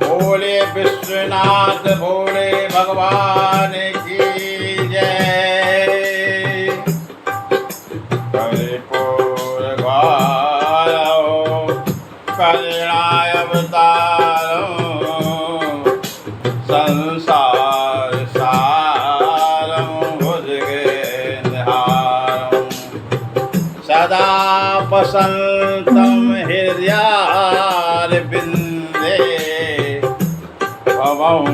बोले विश्वनाथ भोले भगवान की जय। कलिपुर घारो करुणाय अवतारो संसार सारं भुजगेन्द्रहारं सदा वसन्तं हृदयारविन्दे भवं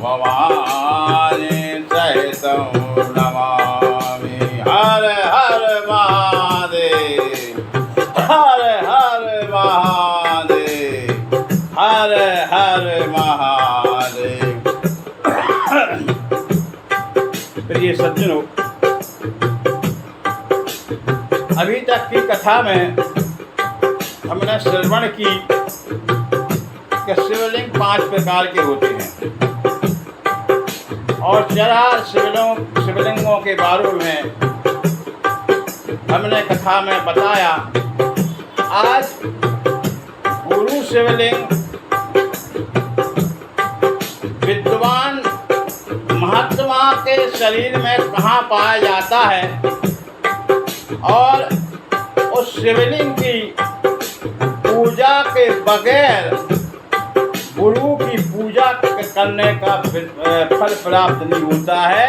भवानी सहितं नमामि। हर हर महादेव, हर हर महादेव, हर हर महादेव। प्रिय सज्जनों, अभी तक की कथा में हमने श्रवण की कि शिवलिंग 5 प्रकार के होते हैं और 4 शिवलिंगों के बारे में हमने कथा में बताया। आज गुरु शिवलिंग विद्वान महात्मा के शरीर में कहाँ पाया जाता है और उस शिवलिंग की पूजा के बगैर गुरु की पूजा करने का फल प्राप्त नहीं होता है,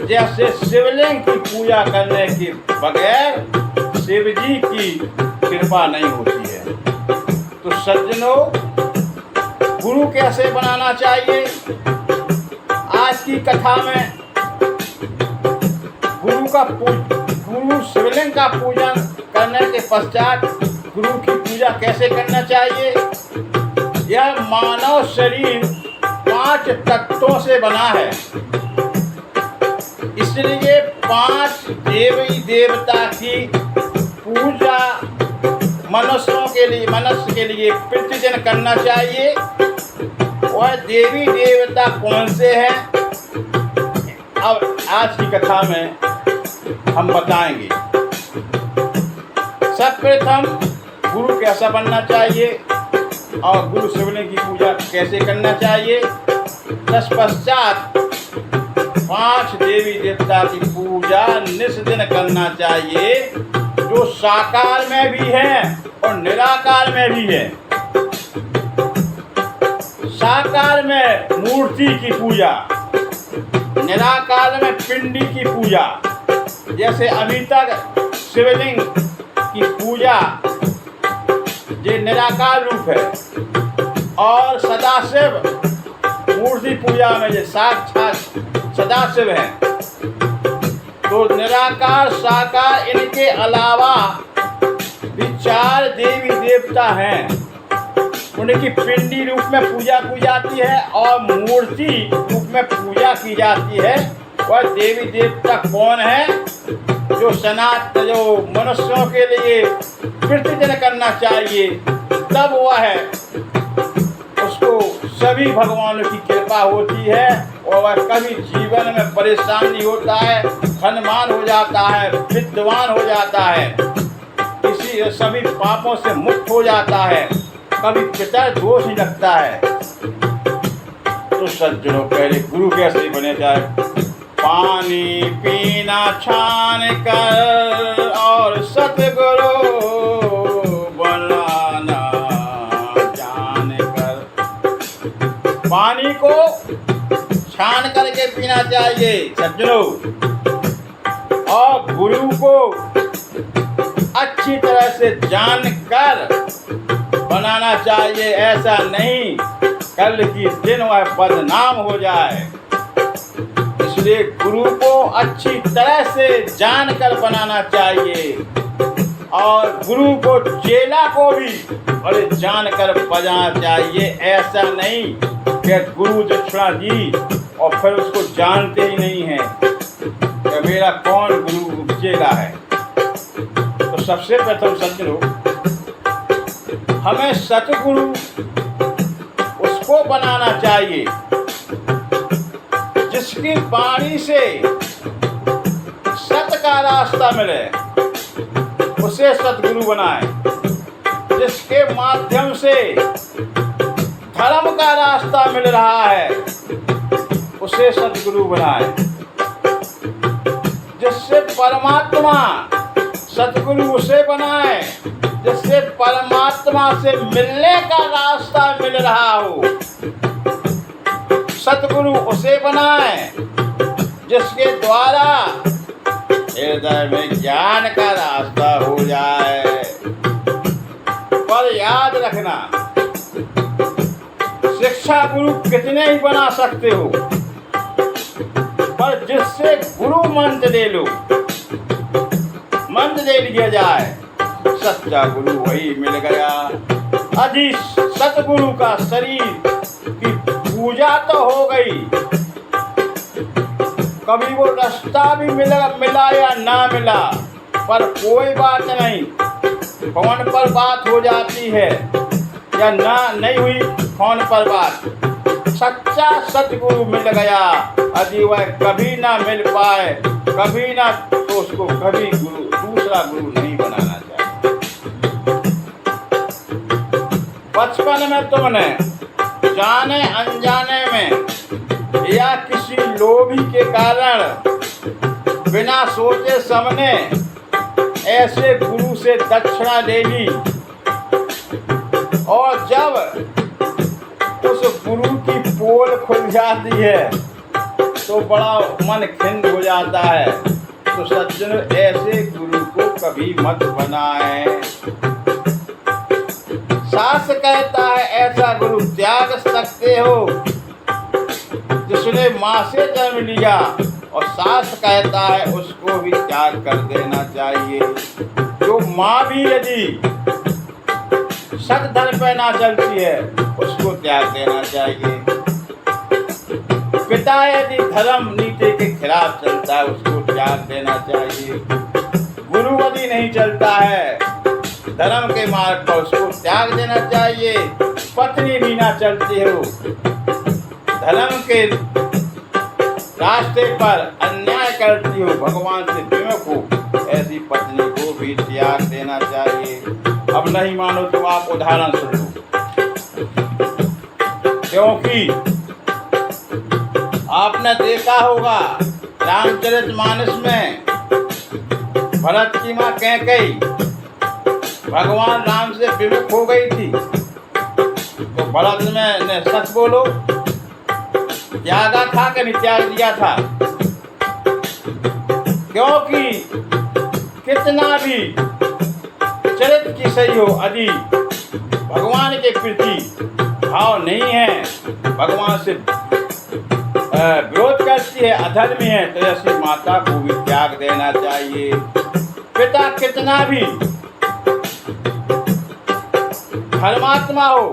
जैसे शिवलिंग की पूजा करने के बगैर शिव जी की कृपा नहीं होती है। तो सज्जनों, गुरु कैसे बनाना चाहिए? आज की कथा में गुरु शिवलिंग का पूजन करने के पश्चात गुरु की पूजा कैसे करना चाहिए? यह मानव शरीर 5 तत्वों से बना है, इसलिए 5 देवी देवता की पूजा मनुष्य के लिए प्रतिदिन करना चाहिए। वह देवी देवता कौन से हैं, अब आज की कथा में हम बताएंगे। सर्वप्रथम गुरु कैसा बनना चाहिए और गुरु शिवलिंग की पूजा कैसे करना चाहिए। तत्पश्चात 5 देवी देवता की पूजा निष्दिन करना चाहिए, जो साकार में भी है और निराकार में भी है। साकार में मूर्ति की पूजा, निराकार में पिंडी की पूजा। जैसे अभी तक शिवलिंग की पूजा ये निराकार रूप है और सदाशिव मूर्ति पूजा में ये साक्षात सदाशिव है। तो निराकार साकार इनके अलावा भी 4 देवी देवता हैं, उनकी पिंडी रूप में पूजा की जाती है और मूर्ति रूप में पूजा की जाती है। वह देवी देवता कौन है? जो मनुष्यों के लिए प्रतिदिन करना चाहिए, तब वह है उसको सभी भगवानों की कृपा होती है और वह कभी जीवन में परेशान नहीं होता है, धनवान हो जाता है, विद्वान हो जाता है, इसी सभी पापों से मुक्त हो जाता है, कभी पितर दोष नहीं लगता है। तो सज्जनों, पहले गुरु कैसे बने जाए? पानी पीना छान कर और सतगुरु बनाना जान कर। पानी को छान करके पीना चाहिए सज्जनों, और गुरु को अच्छी तरह से जानकर बनाना चाहिए। ऐसा नहीं कल की दिन वह बदनाम हो जाए, इसलिए गुरु को अच्छी तरह से जानकर बनाना चाहिए और गुरु को चेला को भी बड़े जानकर बजाना चाहिए। ऐसा नहीं कि गुरु दक्षिणा दी और फिर उसको जानते ही नहीं है कि मेरा कौन गुरु चेला है। तो सबसे प्रथम सज्जनों, हमें सतगुरु उसको बनाना चाहिए जिसकी वाणी से सत का रास्ता मिले, उसे सतगुरु बनाए। जिसके माध्यम से धर्म का रास्ता मिल रहा है उसे सतगुरु बनाए। जिससे परमात्मा सतगुरु उसे बनाए जिससे परमात्मा से मिलने का रास्ता मिल रहा हो। सतगुरु उसे बनाए जिसके द्वारा हृदय में ज्ञान का रास्ता हो जाए। पर याद रखना, शिक्षा गुरु कितने ही बना सकते हो, पर जिससे गुरु मंत्र ले लो, मंत्र दे लिया जाए, सच्चा गुरु वही मिल गया। अजी सतगुरु का शरीर की पूजा तो हो गई, कभी वो रास्ता भी मिला या ना मिला, पर कोई बात नहीं, फोन पर बात हो जाती है या ना नहीं हुई फोन पर बात, सच्चा सतगुरु मिल गया। यदि वह कभी ना मिल पाए, कभी ना, तो उसको कभी गुरु दूसरा गुरु नहीं बनाना चाहिए। बचपन में तुमने जाने अनजाने में या किसी लोभी के कारण बिना सोचे समझे ऐसे गुरु से दक्षिणा ले ली, और जब उस गुरु की पोल खुल जाती है तो बड़ा मन खिन्न हो जाता है। तो सज्जन, ऐसे गुरु को कभी मत बनाए। शास्त्र कहता है ऐसा गुरु त्याग सकते हो जिसने माँ से जन्म लिया, और शास्त्र कहता है उसको भी त्याग कर देना चाहिए। जो माँ भी यदि सत धर्म पे ना चलती है उसको त्याग देना चाहिए। पिता यदि धर्म नीति के खिलाफ चलता है उसको त्याग देना चाहिए। गुरु यदि नहीं चलता है धर्म के मार्ग पर उसको त्याग देना चाहिए। पत्नी भी ना चलती हो, धर्म के रास्ते पर अन्याय करती हो, भगवान से विमुख हो, ऐसी पत्नी को भी त्याग देना चाहिए। अब नहीं मानो तो आप उदाहरण सुन लो, क्योंकि आपने देखा होगा रामचरितमानस में भरत की माँ कैकेयी भगवान राम से विमुख हो गई थी, तो भरत ने सच बोलो, त्यागा था कि नहीं त्याग दिया था? क्योंकि कितना भी चरित्र की सही हो, यदि भगवान के प्रति भाव नहीं है, भगवान से विरोध करती है, अधर्मी है, तो ऐसी माता को भी त्याग देना चाहिए। पिता कितना भी धर्मात्मा हो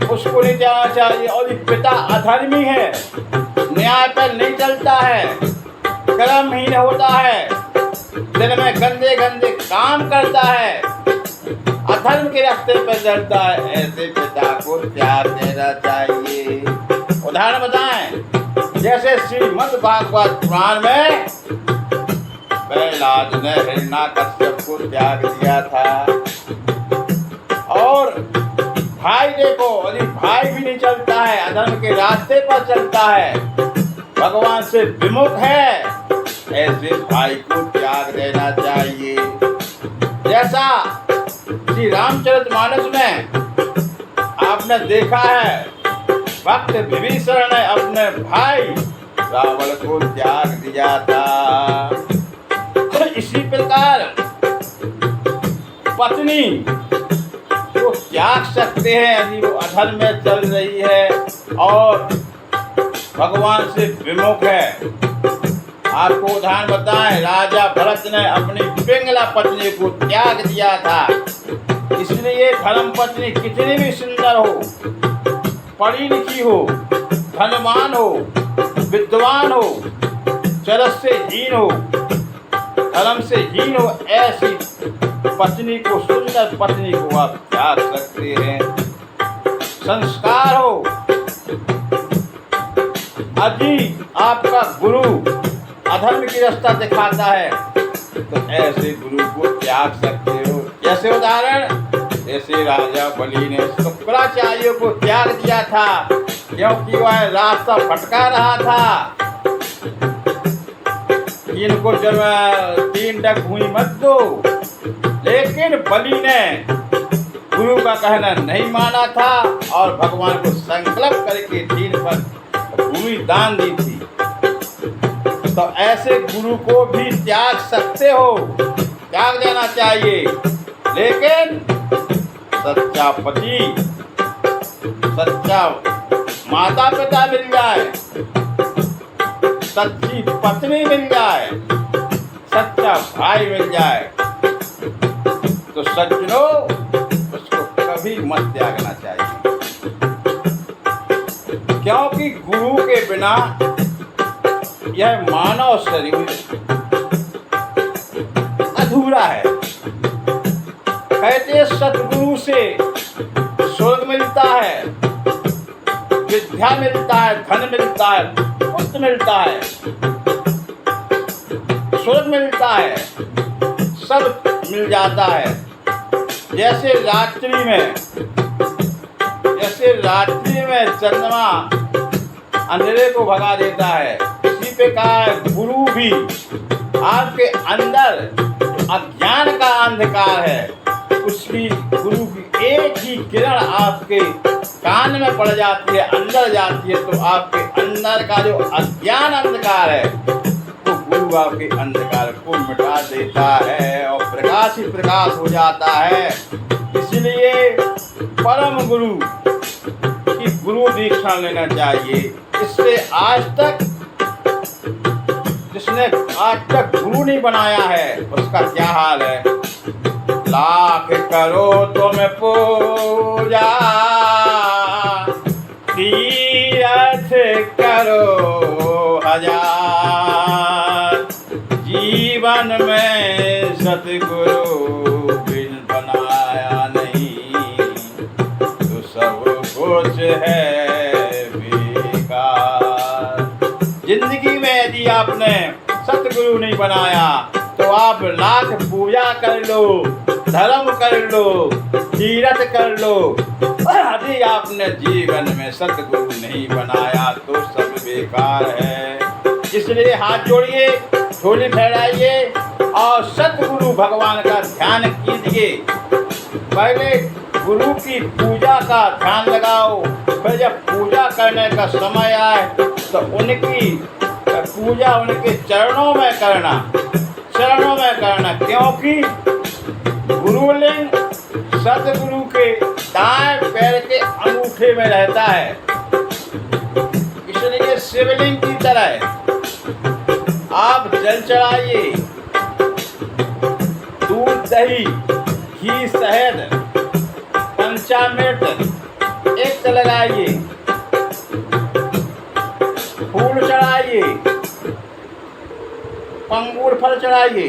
उसको नहीं जाना चाहिए। और पिता अधर्मी है, न्याय पर नहीं चलता है, कर्महीन होता है, दिन में गंदे गंदे काम करता है, अधर्म के रास्ते पर चलता है, ऐसे पिता को त्याग देना चाहिए। उदाहरण बताएं, जैसे श्रीमद् भागवत पुराण में प्रहलाद ने हिरण्याकश्यप को त्याग दिया था। और भाई देखो, यदि भाई भी नहीं चलता है, अधर्म के रास्ते पर चलता है, भगवान से विमुख है, ऐसे भाई को त्याग देना चाहिए। जैसा श्री रामचरितमानस में आपने देखा है, भक्त विभीषण ने अपने भाई रावण को त्याग दिया था। तो इसी प्रकार पत्नी को त्याग सकते हैं यदि वो अधर्म में चल रही है और भगवान से विमुख है। आपको उदाहरण बताएं, राजा भरत ने अपनी पिंगला पत्नी को त्याग दिया था। इसलिए धर्म पत्नी कितनी भी सुंदर हो, पढ़ी लिखी हो, धनवान हो, विद्वान हो, चरस से हीन हो, धर्म से हीन हो, ऐसी पत्नी को, सुंदर पत्नी को आप त्याग सकते हैं। संस्कार हो, यदि आपका गुरु अधर्म की रास्ता दिखाता है, तो ऐसे गुरु को त्याग सकते हो। जैसे उदाहरण, जैसे राजा बलि ने शुक्राचार्य को त्याग दिया था, क्योंकि वह रास्ता भटका रहा था। इनको जब 3 डग भूमि मत दो, लेकिन बलि ने गुरु का कहना नहीं माना था और भगवान को संकल्प करके 3 पर भूमि दान दी थी। तो ऐसे गुरु को भी त्याग सकते हो, त्याग देना चाहिए। लेकिन सच्चा पति, सच्चा माता पिता मिल जाए, सच्ची पत्नी मिल जाए, सच्चा भाई मिल जाए, तो सज्जनों उसको कभी मत त्यागना चाहिए। क्योंकि गुरु के बिना यह मानव शरीर अधूरा है। कहते सतगुरु से स्वर्ग मिलता है, विद्या मिलता है, धन मिलता है, पुत्र मिलता है, स्वर्ग मिलता है, सब मिल जाता है। जैसे रात्रि में चंद्रमा अंधेरे को भगा देता है, इसी प्रकार गुरु भी आपके अंदर अज्ञान का अंधकार है, उसकी गुरु की एक ही किरण आपके कान में पड़ जाती है, अंदर जाती है, तो आपके अंदर का जो अज्ञान अंधकार है, तो गुरु आपके अंधकार को मिटा देता है और प्रकाश ही प्रकाश हो जाता है। इसलिए परम गुरु की गुरु दीक्षा लेना चाहिए। इससे जिसने आज तक गुरु नहीं बनाया है, उसका क्या हाल है। लाख करो तुम पूजा, तीरथ करो 1000, जीवन में सतगुरु बिन बनाया नहीं, तो सब कुछ है बेकार। जिंदगी में यदि आपने सतगुरु नहीं बनाया, तो आप लाख पूजा कर लो, धर्म कर लो, तीरथ कर लो, यदि आपने जीवन में सतगुरु नहीं बनाया तो सब बेकार है। इसलिए हाथ जोड़िए, झोली फैलाइए और सतगुरु भगवान का ध्यान कीजिए। पहले गुरु की पूजा का ध्यान लगाओ, फिर जब पूजा करने का समय आए तो उनकी पूजा उनके चरणों में करना, क्योंकि गुरुलिंग सतगुरु के दाएं पैर के अंगूठे में रहता है। इसलिए शिवलिंग की तरह आप जल चढ़ाइए, दूध, दही, घी, शहद, पंचामृत एक लगाइए, फूल चढ़ाइए, अंगूर फल चढ़ाइए।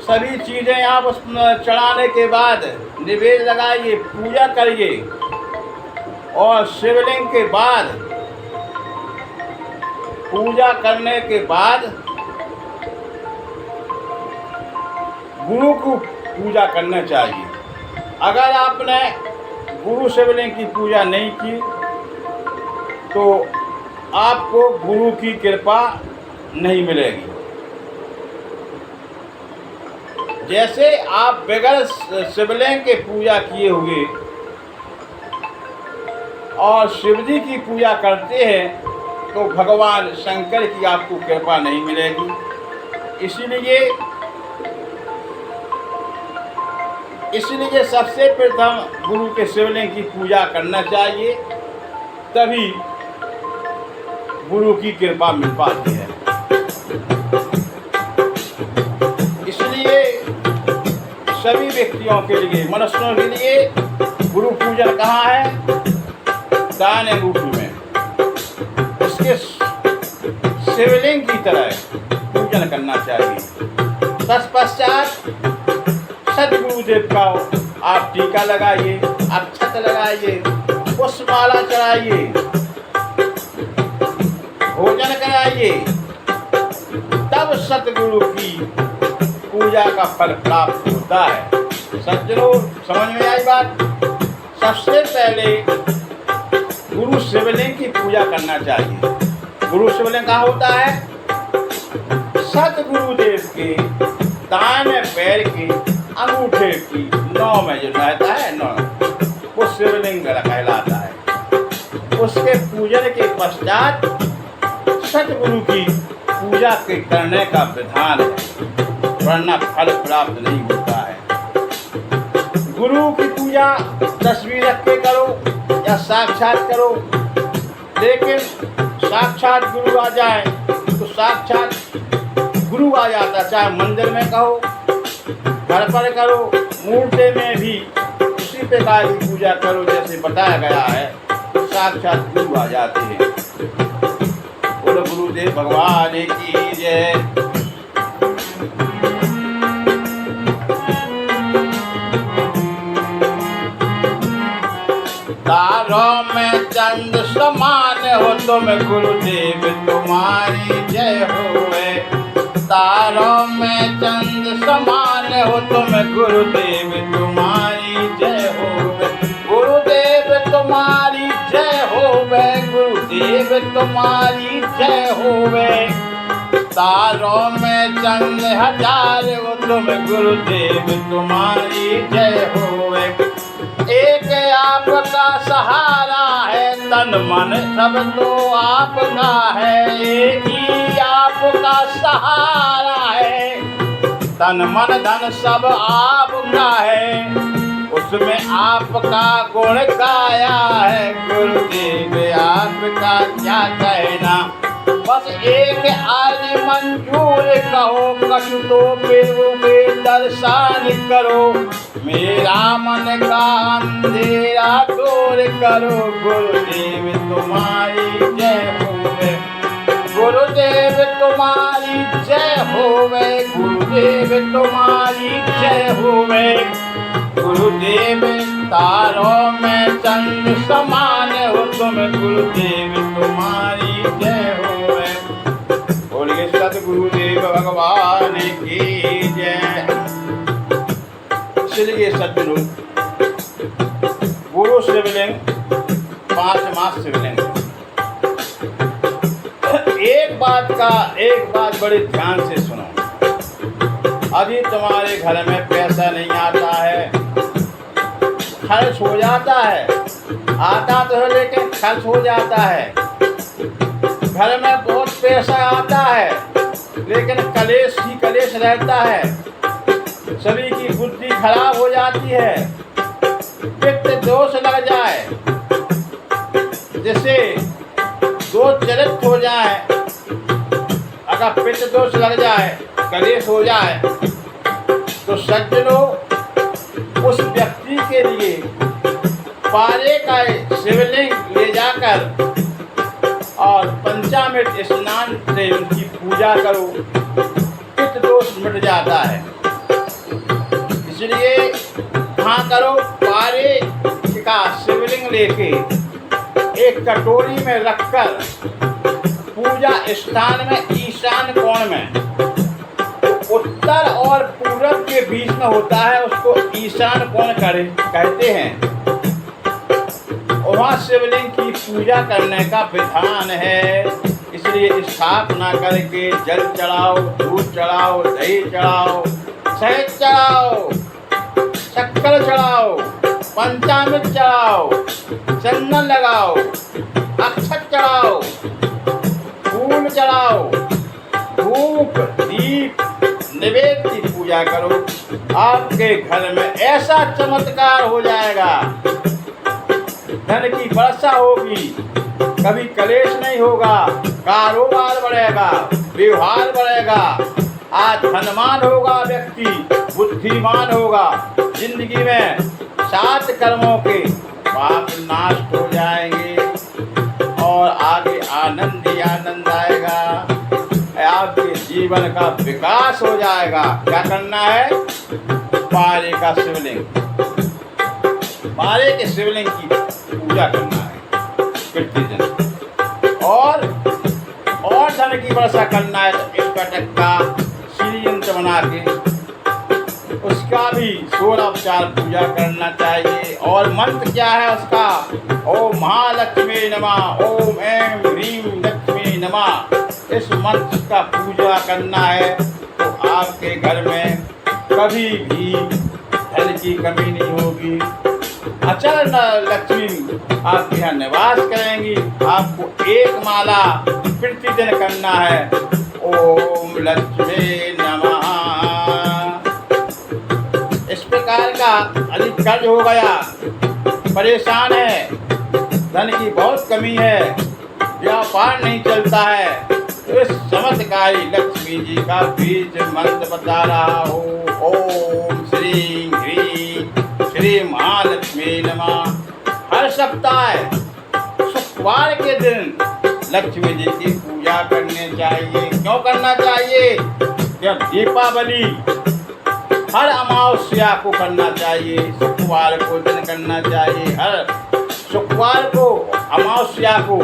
सभी चीज़ें आप उस चढ़ाने के बाद निवेद लगाइए, पूजा करिए और शिवलिंग के बाद पूजा करने के बाद गुरु को पूजा करना चाहिए। अगर आपने गुरु शिवलिंग की पूजा नहीं की तो आपको गुरु की कृपा नहीं मिलेगी। जैसे आप बगैर शिवलिंग के पूजा किए हुए और शिव जी की पूजा करते हैं तो भगवान शंकर की आपको कृपा नहीं मिलेगी। इसलिए सबसे प्रथम गुरु के शिवलिंग की पूजा करना चाहिए, तभी गुरु की कृपा मिल पाती है। इसलिए सभी व्यक्तियों के लिए, मनुष्यों के लिए गुरु पूजन कहाँ है? दान अंगूठी में उसके शिवलिंग की तरह पूजन करना चाहिए। तत्पश्चात सदगुरुदेव का आप टीका लगाइए, अक्षत लगाइए, पुष्पमाला चढ़ाइए भोजन कराइए, तब सतगुरु की पूजा का फल प्राप्त होता है। सज्जनों, समझ में आई बात? सबसे पहले गुरु शिवलिंग की पूजा करना चाहिए। गुरु शिवलिंग कहाँ होता है? सतगुरुदेव के दाहिने पैर के अंगूठे की नौ में जो रहता है, नौ, वो शिवलिंग कहलाता है। उसके पूजन के पश्चात सतगुरु की पूजा के करने का विधान है, वरना फल प्राप्त नहीं होता है। गुरु की पूजा तस्वीर रख के करो या साक्षात करो, लेकिन साक्षात गुरु आ जाए तो साक्षात गुरु आ जाता, चाहे मंदिर में कहो, घर पर करो, मूर्ति में भी उसी प्रकार की पूजा करो जैसे बताया गया है, साक्षात गुरु आ जाते हैं। बोलो गुरुदेव भगवान की जय। तारों में चंद समान हो तुम गुरुदेव, तुम्हारी जय होवे। तारों में चंद समान हो तुम गुरुदेव, तुम्हारी जय होवे। गुरुदेव तुम्हारी जय होवे, गुरुदेव तुम्हारी जय होवे। तारों में चंद हजार हो तुम गुरुदेव, तुम्हारी जय होवे। एक आपका सहारा है, तन मन सब तो आपका है। एक ही आपका सहारा है, तन मन धन सब आपका है। उसमें आपका गुण गाया है, गुरुदेव आपका क्या कहना। बस एक आज मंजूर कहो, कछु तो प्रभु के दर्शन करो। मेरा मन का अंधेरा दूर करो, गुरुदेव तुम्हारी जय होवे। गुरुदेव तुम्हारी जय होवे, गुरुदेव तुम्हारी जय होवे। गुरुदेव तारों में चंद समान हो तुम गुरुदेव, तुम्हारी जय होवे। बोलिए सतगुरुदेव भगवान की जय। इसलिए सज्जनों, गुरु शिवलिंग 5 मास शिवलिंग। एक बात बड़े ध्यान से सुनो। अभी तुम्हारे घर में पैसा नहीं आता है, खर्च हो जाता है, आता तो है लेकिन खर्च हो जाता है। घर में बहुत पैसा आता है लेकिन कलेश ही कलेश रहता है। सभी की बुद्धि खराब हो जाती है, पित्त दोष लग जाए, जैसे दोष चरित हो जाए। अगर पित्त दोष लग जाए, कलेश हो जाए, तो सज्जनों उस व्यक्ति के लिए पारे का शिवलिंग ले जाकर और पंचामृत स्नान से उनकी पूजा करो, पित्त दोष मिट जाता है। इसलिए हाँ करो, पारे का शिवलिंग लेके एक कटोरी में रखकर पूजा स्थान में ईशान कोण में, उत्तर और पूरब के बीच में होता है, उसको ईशान कोण कहते हैं। वहाँ शिवलिंग की पूजा करने का विधान है। इसलिए स्थापना करके जल चढ़ाओ, दूध चढ़ाओ, दही चढ़ाओ, शहद चढ़ाओ, शक्कर चढ़ाओ, पंचामृत चढ़ाओ, चंदन लगाओ, अक्षत चढ़ाओ, फूल चढ़ाओ, धूप दीप निवेद्य की पूजा करो। आपके घर में ऐसा चमत्कार हो जाएगा, धन की वर्षा होगी, कभी कलेश नहीं होगा, कारोबार बढ़ेगा, व्यवहार बढ़ेगा, आज धनवान होगा व्यक्ति, बुद्धिमान होगा। जिंदगी में 7 कर्मों के पाप नाश हो जाएंगे और आगे आनंद ही आनंद आएगा। आपके जीवन का विकास हो जाएगा। क्या करना है? पारे का शिवलिंग, पारे के शिवलिंग की पूजा करना है प्रतिदिन। और की वर्षा करना है तो स्फटिक का श्री यंत्र बना के उसका भी 16 उपचार पूजा करना चाहिए। और मंत्र क्या है उसका? ओम महालक्ष्मी नमः, ओम ऐं ह्रीं लक्ष्मी नमः। इस मंत्र का पूजा करना है तो आपके घर में कभी भी धन की कमी नहीं होगी। अचल लक्ष्मी आपके यहाँ निवास करेंगी। आपको एक माला प्रतिदिन करना है। ओम लक्ष्मी नमः। इस प्रकार का अधिक कर्ज हो गया, परेशान है, धन की बहुत कमी है, व्यापार नहीं चलता है, तो इस चमत्कारी लक्ष्मी जी का बीज मंत्र बता रहा हूँ। ओम श्री ह्रीं श्री महालक्ष्मी नमः। हर सप्ताह शुक्रवार के दिन लक्ष्मी जी की पूजा करनी चाहिए। क्यों करना चाहिए? जब दीपावली हर अमावस्या को करना चाहिए, शुक्रवार को दिन करना चाहिए, हर शुक्रवार को अमावस्या को,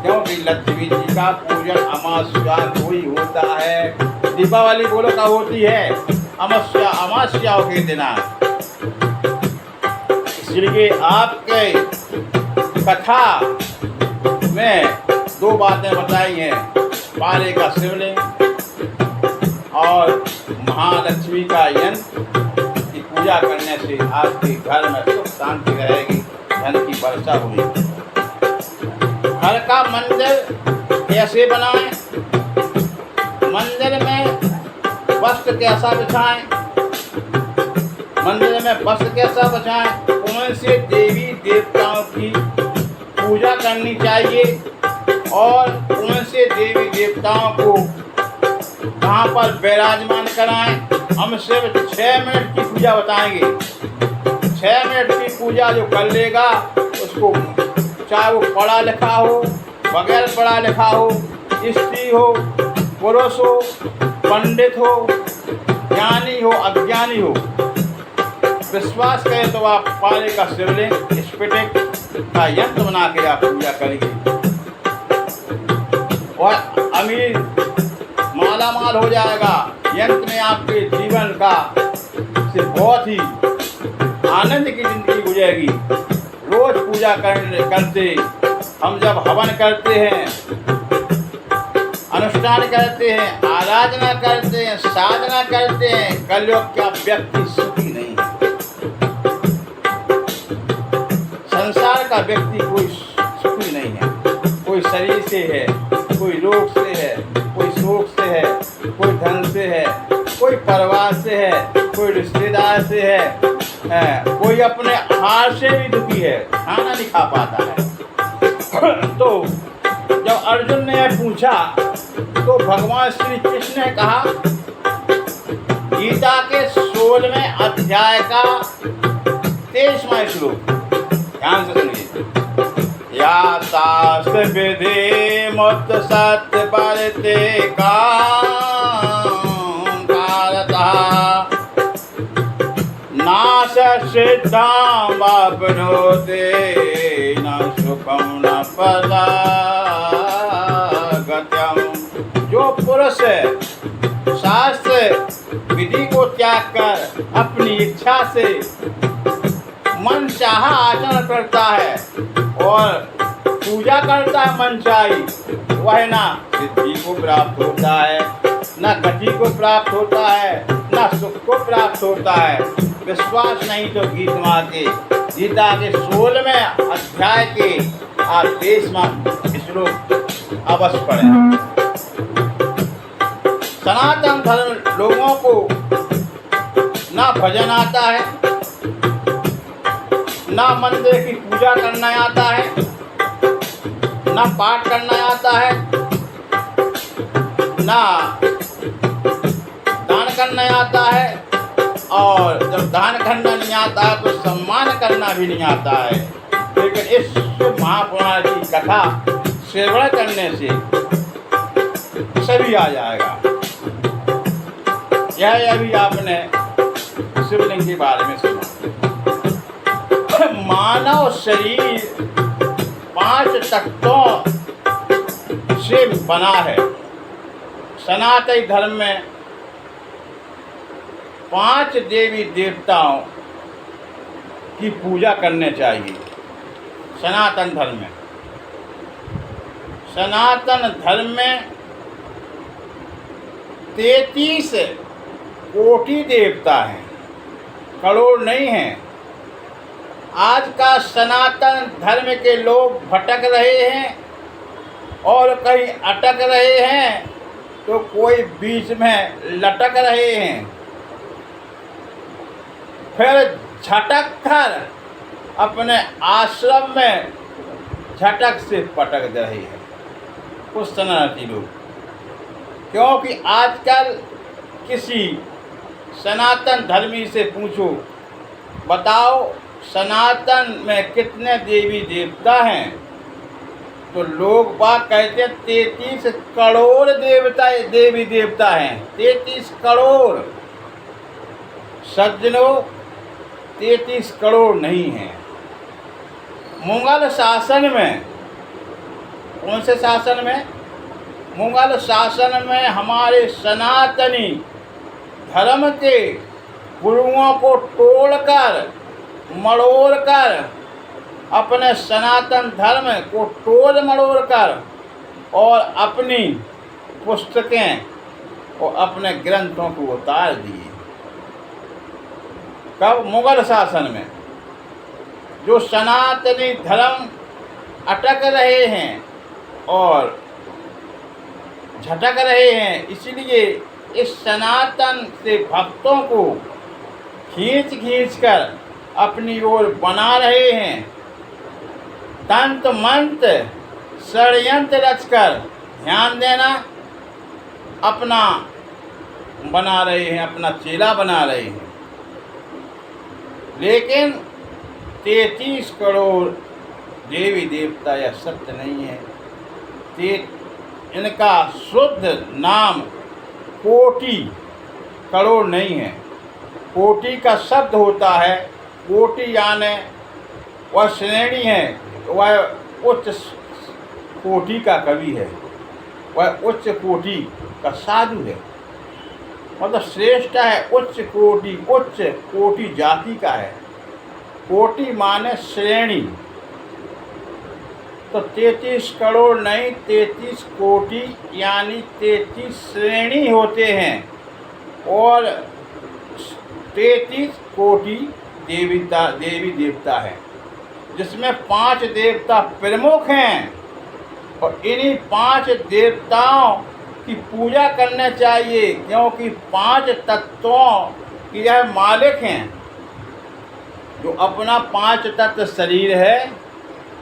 क्योंकि लक्ष्मी जी का पूजन अमावस्या को ही होता है। दीपावली बोलो का होती है अमावस्याओं के दिन। इसलिए आपके कथा में 2 बातें बताई हैं, पारे का शिवलिंग और महालक्ष्मी का यंत्र की पूजा करने से आपके घर में सुख शांति रहेगी, धन की वर्षा होगी। घर का मंदिर कैसे बनाएं? मंदिर में वस्त्र कैसा बिछाएं? मंदिर में वस्त्र कैसा बिछाएं? कौन से देवी देवताओं की पूजा करनी चाहिए और कौन से देवी देवताओं को कहाँ पर विराजमान कराएं? हम सिर्फ 6 मिनट की पूजा बताएंगे। 6 मिनट की पूजा जो कर लेगा उसको, चाहे वो पढ़ा लिखा हो, बगैर पढ़ा लिखा हो, स्त्री हो, पुरुष हो, पंडित हो, ज्ञानी हो, अज्ञानी हो, विश्वास करें तो आप पारे का शिवलिंग स्फटिक का यंत्र बना के आप पूजा करेंगे और अमीर माला माल हो जाएगा। यंत्र में आपके जीवन का से बहुत ही आनंद की जिंदगी गुजरेगी। रोज पूजा करते हम जब हवन करते हैं, अनुष्ठान करते हैं, आराधना करते हैं, साधना करते हैं, कलयुग का व्यक्ति सुखी नहीं है। संसार का व्यक्ति कोई सुखी नहीं है। कोई शरीर से है, कोई रोग से है, कोई शोक से है, कोई धन से है, कोई परिवार से है, कोई रिश्तेदार से है, कोई अपने आहार से भी दुखी है, खाना नहीं खा पाता है। तो जब अर्जुन ने पूछा तो भगवान श्री कृष्ण ने कहा, गीता के 16वें अध्याय का 23वां श्लोक ध्यान से सुनिए। या शास्त्र विधि मुक्त सत्य परते नाश सिद्धां वाप्नोति न सुखं न परागत्यम्। जो पुरुष शास्त्र विधि को त्याग कर अपनी इच्छा से मन चाहा आचरण करता है और पूजा करता है मनचाही, वह ना सिद्धि को प्राप्त होता है, न गति को प्राप्त होता है, न सुख को प्राप्त होता है। विश्वास नहीं तो गीता के 16वें अध्याय के आप 23वां श्लोक अवश्य पढ़ें। सनातन धर्म लोगों को ना भजन आता है, ना मंदिर की पूजा करना आता है, ना पाठ करना आता है, ना दान करना आता है, और जब दान करना नहीं आता है तो सम्मान करना भी नहीं आता है। लेकिन इस महापुराण की कथा श्रवण करने से सभी आ जाएगा। यह अभी आपने शिवलिंग के बारे में सुना। मानव शरीर 5 तत्वों से बना है। सनातनी धर्म में 5 देवी देवताओं की पूजा करने चाहिए। सनातन धर्म में, सनातन धर्म में 33 कोटि देवता हैं, करोड़ नहीं हैं। आज का सनातन धर्म के लोग भटक रहे हैं और कहीं अटक रहे हैं तो कोई बीच में लटक रहे हैं, फिर झटक कर अपने आश्रम में झटक से पटक रहे हैं कुछ सनातनी लोग। क्योंकि आजकल किसी सनातन धर्मी से पूछो, बताओ सनातन में कितने देवी देवता हैं, तो लोग बात कहते हैं 33 करोड़ देवता देवी देवता हैं। 33 करोड़ सज्जनों, 33 करोड़ नहीं हैं। मुगल शासन में, कौन से शासन में? मुगल शासन में हमारे सनातनी धर्म के गुरुओं को तोड़कर मड़ोड़कर, अपने सनातन धर्म को तोड़ मड़ोड़ कर और अपनी पुस्तकें और अपने ग्रंथों को उतार दिए। कब? मुगल शासन में। जो सनातनी धर्म अटक रहे हैं और झटक रहे हैं, इसलिए इस सनातन से भक्तों को खींच खींच कर अपनी ओर बना रहे हैं। तंत्र मंत्र षड्यंत्र रचकर, ध्यान देना, अपना बना रहे हैं, अपना चेला बना रहे हैं। लेकिन 33 करोड़ देवी देवता यह सत्य नहीं है। इनका शुद्ध नाम कोटि, करोड़ नहीं है। कोटि का शब्द होता है, कोटि यानी वह श्रेणी है, वह उच्च कोटि का कवि है, वह उच्च कोटि का साधु है, मतलब श्रेष्ठ है, उच्च कोटि जाति का है। कोटि माने श्रेणी। तो 33 करोड़ नहीं, 33 कोटि यानी 33 श्रेणी होते हैं और 33 कोटि देवी देवता है, जिसमें 5 देवता प्रमुख हैं और इन्हीं 5 देवताओं की पूजा करना चाहिए, क्योंकि 5 तत्वों की यह मालिक हैं। जो अपना 5 तत्व शरीर है,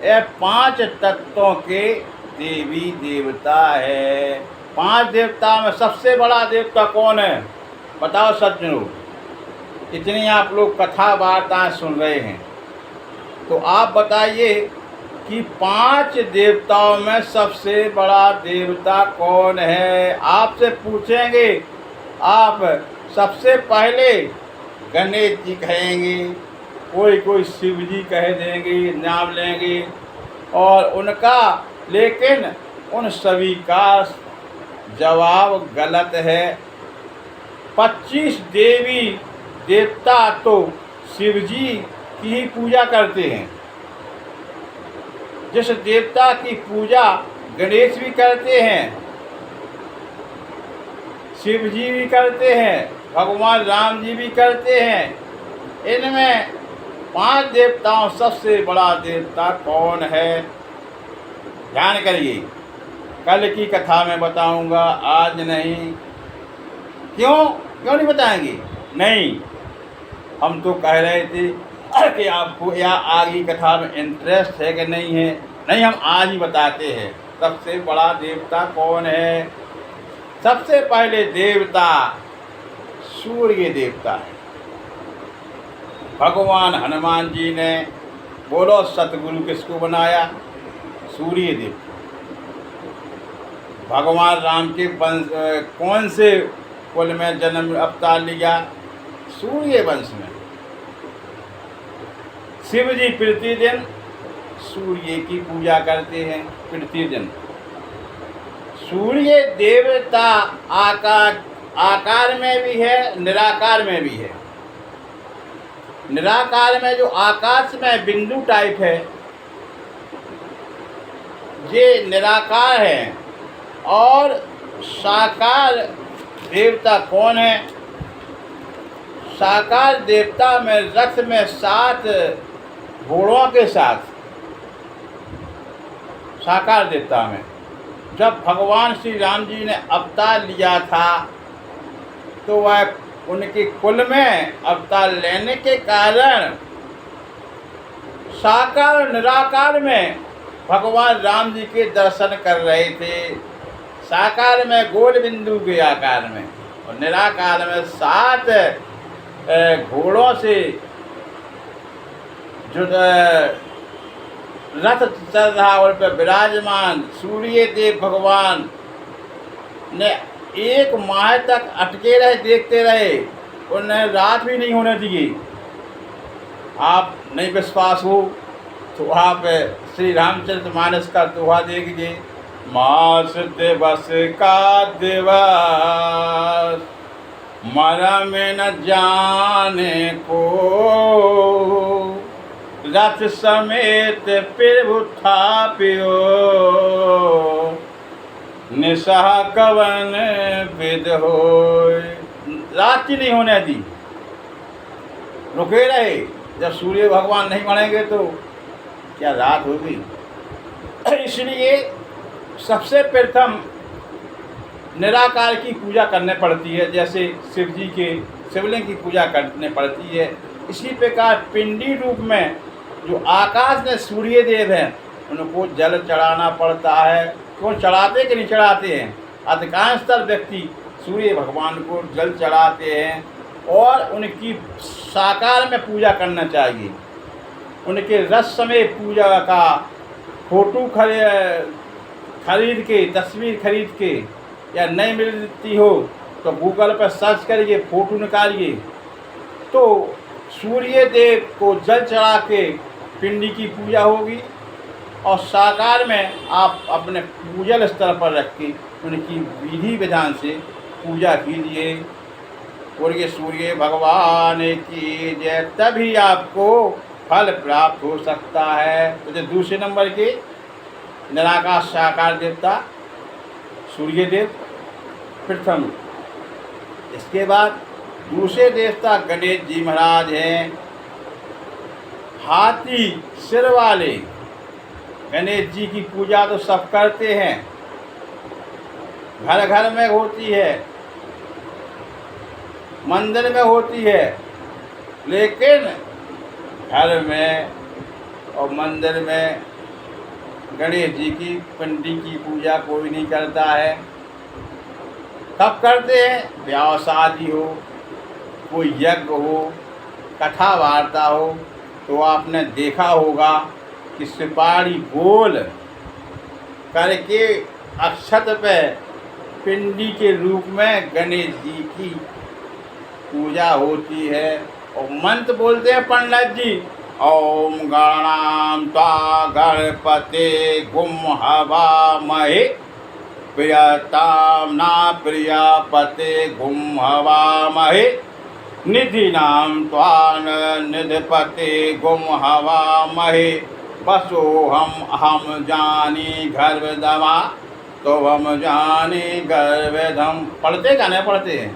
यह 5 तत्वों के देवी देवता है। 5 देवता में सबसे बड़ा देवता कौन है? बताओ सज्जनों। इतनी आप लोग कथा वार्ताएं सुन रहे हैं, तो आप बताइए कि 5 देवताओं में सबसे बड़ा देवता कौन है? आपसे पूछेंगे, आप सबसे पहले गणेश जी कहेंगे, कोई शिव जी कह देंगे, नाम लेंगे और उनका, लेकिन उन सभी का जवाब गलत है। 25 देवी देवता तो शिव जी की ही पूजा करते हैं। जिस देवता की पूजा गणेश भी करते हैं, शिव जी भी करते हैं, भगवान राम जी भी करते हैं। इनमें 5 देवताओं सबसे बड़ा देवता कौन है? ध्यान करिए, कल की कथा में बताऊंगा, आज नहीं। क्यों नहीं बताएंगे? नहीं, हम तो कह रहे थे कि आपको या आगे कथा में इंटरेस्ट है कि नहीं है। नहीं, हम आज ही बताते हैं सबसे बड़ा देवता कौन है। सबसे पहले देवता सूर्य देवता है। भगवान हनुमान जी ने, बोलो सतगुरु किसको बनाया? सूर्य देव। भगवान राम के वंश कौन से कुल में जन्म अवतार लिया? सूर्य वंश में। शिव जी प्रतिदिन सूर्य की पूजा करते हैं, प्रतिदिन सूर्य देवता आकार में भी है, निराकार में भी है। निराकार में जो आकाश में बिंदु टाइप है, ये निराकार है। और साकार देवता कौन है? साकार देवता में रथ में 7 घोड़ों के साथ, साकार देवता में जब भगवान श्री राम जी ने अवतार लिया था, तो वह उनके कुल में अवतार लेने के कारण साकार और निराकार में भगवान राम जी के दर्शन कर रहे थे। साकार में गोल बिंदु के आकार में और निराकार में 7 घोड़ों से जो रथ चल रहा और पर विराजमान सूर्य देव भगवान ने 1 माह तक अटके रहे, देखते रहे, उन्हें रात भी नहीं होने दी। आप नहीं विश्वास हो तो आप श्री रामचरितमानस का दोहा देखिए। मास दिवस का दिवस मरम न जाने को, रथ समेत प्रभु थापियो, निशा कवन विद होय। रात ही नहीं होने दी, रुके रहे। जब सूर्य भगवान नहीं बढ़ेंगे तो क्या रात होगी? इसलिए सबसे प्रथम निराकार की पूजा करने पड़ती है। जैसे शिव जी के शिवलिंग की पूजा करने पड़ती है, इसी प्रकार पिंडी रूप में जो आकाश में सूर्य देव हैं, उनको जल चढ़ाना पड़ता है। क्यों चढ़ाते कि नहीं चढ़ाते हैं? अधिकांशतर व्यक्ति सूर्य भगवान को जल चढ़ाते हैं और उनकी साकार में पूजा करना चाहिए। उनके रस समय पूजा का फोटो खरीद के, तस्वीर खरीद के, या नहीं मिलती हो तो गूगल पर सर्च करिए, फ़ोटो निकालिए, तो सूर्य देव को जल चढ़ा के पिंडी की पूजा होगी। और साकार में आप अपने पूजन स्थल पर रख के उनकी विधि विधान से पूजा कीजिए। बोलिए सूर्य भगवान की जय, तभी आपको फल प्राप्त हो सकता है। तो दूसरे नंबर के निराकार साकार देवता सूर्य देव प्रथम। इसके बाद दूसरे देवता गणेश जी महाराज हैं। हाथी सिर वाले गणेश जी की पूजा तो सब करते हैं, घर घर में होती है, मंदिर में होती है, लेकिन घर में और मंदिर में गणेश जी की पिंडी की पूजा कोई नहीं करता है। तब करते हैं ब्याह शादी हो, कोई यज्ञ हो, कथा वार्ता हो, तो आपने देखा होगा कि सुपारी गोल करके अक्षत पे पिंडी के रूप में गणेश जी की पूजा होती है। और मंत्र बोलते हैं पंडित जी, ओम गणानां त्वा गणपते गुम हवामहे, प्रियतां न प्रियपते गुम हवामहे, निधिनां त्वा निधिपते गुम हवामहे, वसोहम अहम जानी गर्भदमा तो हम जानी गर्भधम। पढ़ते क्या नहीं पढ़ते हैं?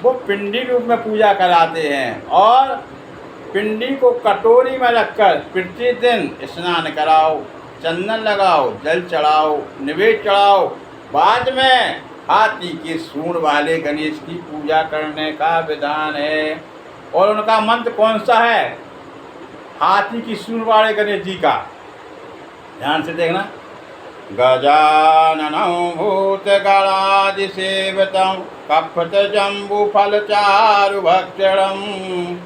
वो पिंडी रूप में पूजा कराते हैं और पिंडी को कटोरी में रखकर प्रतिदिन स्नान कराओ, चंदन लगाओ, जल चढ़ाओ, निवेद चढ़ाओ। बाद में हाथी के सूंड वाले गणेश की पूजा करने का विधान है। और उनका मंत्र कौन सा है? हाथी की सूंड वाले गणेश जी का ध्यान से देखना। गजाननं भूतगणाधिसेवितं कपटजम्बुफलचारुभक्षणम्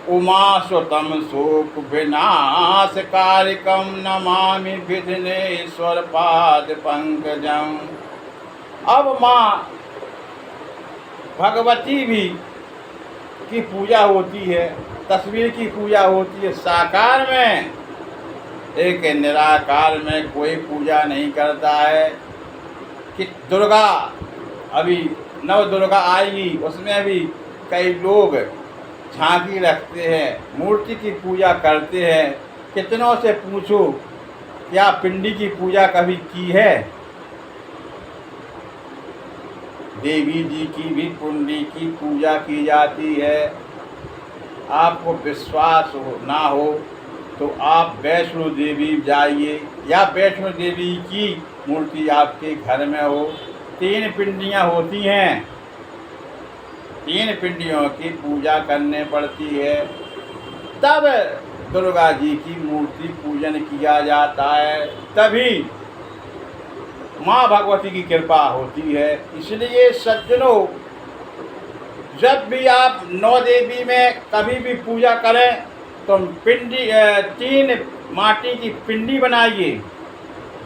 उमासुतं शोकविनाशकारिकं नमामि विघ्नेश्वरपादपङ्कजम्। अब माँ भगवती भी की पूजा होती है, तस्वीर की पूजा होती है साकार में, एक निराकार में कोई पूजा नहीं करता है। कि दुर्गा अभी नव दुर्गा आएगी, उसमें भी कई लोग झांकी रखते हैं, मूर्ति की पूजा करते हैं। कितनों से पूछो क्या पिंडी की पूजा कभी की है? देवी जी की भी पिंडी की पूजा की जाती है। आपको विश्वास ना हो तो आप वैष्णो देवी जाइए, या वैष्णो देवी की मूर्ति आपके घर में हो। 3 पिंडियाँ होती हैं, 3 पिंडियों की पूजा करने पड़ती है, तब दुर्गा जी की मूर्ति पूजन किया जाता है, तभी माँ भगवती की कृपा होती है। इसलिए सज्जनों, जब भी आप 9 देवी में कभी भी पूजा करें तो पिंडी 3 माटी की पिंडी बनाइए,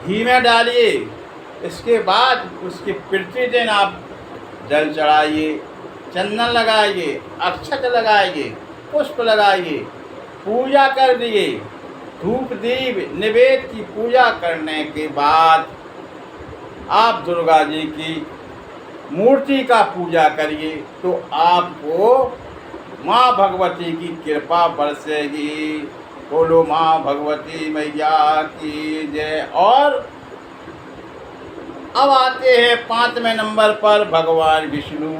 घी में डालिए, इसके बाद उसके प्रतिदिन आप जल चढ़ाइए, चंदन लगाइए, अक्षत लगाइए, पुष्प लगाइए, पूजा कर दिए। धूप दीप निवेद की पूजा करने के बाद आप दुर्गा जी की मूर्ति का पूजा करिए, तो आपको माँ भगवती की कृपा बरसेगी। बोलो माँ भगवती मैया की जय। और अब आते हैं 5वें नंबर पर भगवान विष्णु।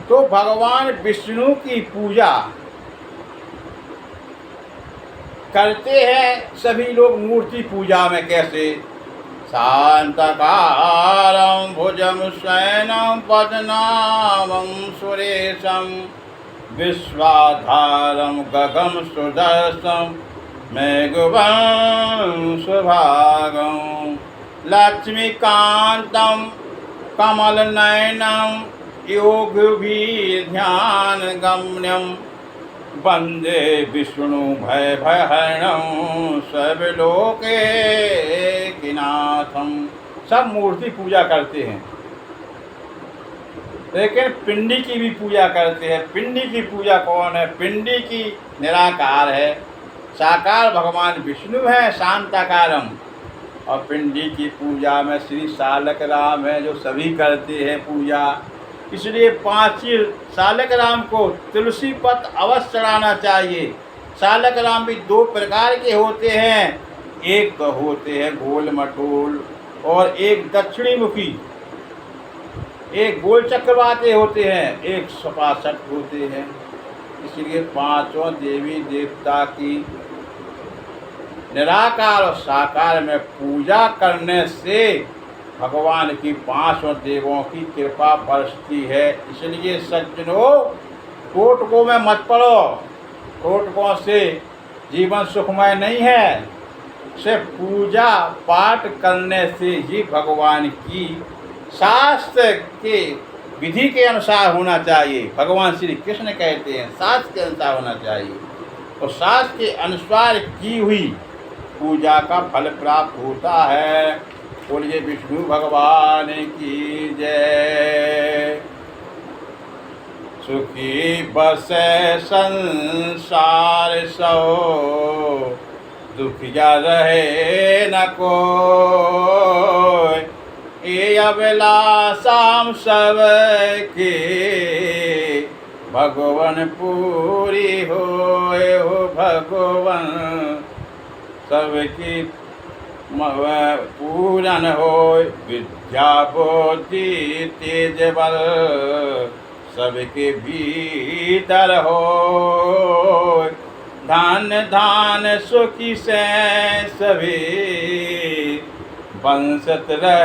तो भगवान विष्णु की पूजा करते हैं सभी लोग मूर्ति पूजा में कैसे? शांतकारं भुजं शयनं पद्मनाभं सुरेशं विश्वाधारं गगनं सुदर्शनं मेघवंशभागं लक्ष्मीकान्तं कमलनयनं योगिभिर्ध्यानगम्यं वंदे विष्णु भयहरणं सर्वलोकैकनाथं। सब मूर्ति पूजा करते हैं, लेकिन पिंडी की भी पूजा करते हैं। पिंडी की पूजा कौन है? पिंडी की निराकार है, साकार भगवान विष्णु है शांताकारम, और पिंडी की पूजा में श्री सालक राम है जो सभी करते हैं पूजा। इसलिए 5 सालक राम को तुलसी पत्र अवश्य चढ़ाना चाहिए। सालक राम भी 2 प्रकार के होते हैं, एक तो होते हैं गोल मटोल और एक दक्षिणी मुखी, एक गोल चक्रवाते होते हैं, एक सपासठ होते हैं। इसलिए 5 देवी देवता की निराकार और साकार में पूजा करने से भगवान की 5 देवों की कृपा बरसती है। इसलिए सज्जनों, टोटकों में मत पड़ो, टोटकों से जीवन सुखमय नहीं है। सिर्फ पूजा पाठ करने से ही भगवान की शास्त्र के विधि के अनुसार होना चाहिए। भगवान श्री कृष्ण कहते हैं शास्त्र के अनुसार होना चाहिए, और शास्त्र के अनुसार की हुई पूजा का फल प्राप्त होता है। बोलिए विष्णु भगवान की जय। सुखी बसे संसार सो, दुखिया रहे न कोई, ये अभिलाषाम सबके भगवान पूरी होए हो। भगवान सबकी पूरन होय, विद्या बुद्धि तेज बल सबके भीतर होय। धान धान सुखी से सभी बंसत रहे।